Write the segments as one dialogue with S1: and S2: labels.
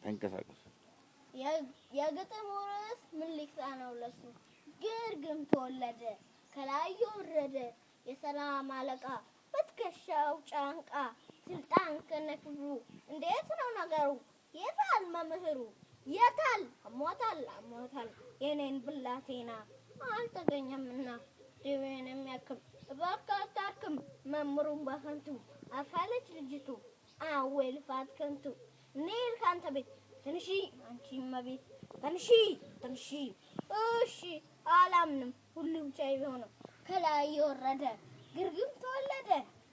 S1: ተንቀሳቀሱ።
S2: የግጥሙ ርዕስ ምን ሊሳነው ለሱ? ግርግም ተወለደ ከላይ የወረደ የሰላም አለቃ በትከሻው ጫንቃ ስልጣን ከነክብሩ እንዴት ነው ነገሩ? የታል መምህሩ? የታል አሞታል የኔን ብላቴና አልተገኘምና ደዌን የሚያክም እባክህ አታክም መምህሩን በከንቱ አፋለች ልጅቱ አወይ ልፋት ከንቱ ኔል ካንተ ቤት ትንሺ አንቺ መቤት ትንሺ እሺ አላምንም ሁሉም ቻይ ቢሆነው ከላይ የወረደ ግርግም ተወለደ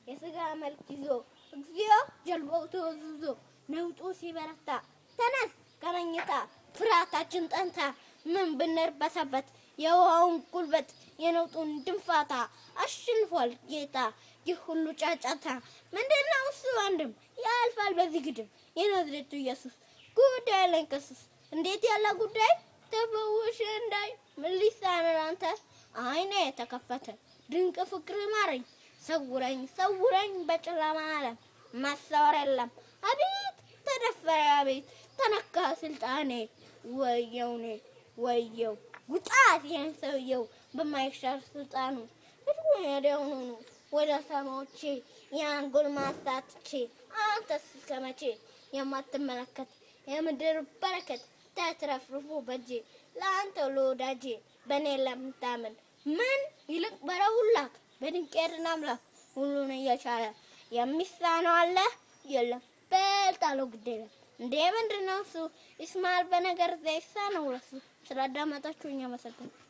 S2: የሥጋ መልክ ይዞ እግዚኦ ጀልባው ተወዝዞ ነውጡ ሲበረታ ተነስ ከመኝታ ፍርሃታችን ጠንታ ምን ብንርበሰበት የውሃውን ጉልበት የነውጡን ድንፋታ አሸንፏል ጌታ ይህ ሁሉ ጫጫታ ምንድነው እሱ አንድም ያልፋል በዚህ ግድም የናዝሬቱ ኢየሱስ ጉዳይ ላይ ከሱስ እንዴት ያለ ጉዳይ ተፈውሽ እንዳይ ምን ሊሳነን አንተ አይኔ ተከፈተ ድንቅ ፍቅር ማረኝ ሰውረኝ በጨለማ ዓለም ማሳወር የለም አቤት ተደፈረ አቤት ተነካ ስልጣኔ ወየው ጉጣት ያን ሰውየው በማይሻር ስልጣኑ ወዲያውኑ ወደ ሰማዮቼ ያን ጎልማሳ ትቼ አንተስ እስከመቼ የማትመለከት የምድር በረከት ተትረፍርፎ በጄ ለአንተ ለወዳጄ በእኔ ለምታምን ምን ይልቅ በረውላክ በድንቄርና አምላክ ሁሉን እየቻለ የሚሳነው አለ የለም በልጣለው ግድ የለም እንዴ ምንድነው እሱ ይስማል በነገር ዘይሳነው ለሱ ስላዳመጣችሁኝ አመሰግናለሁ።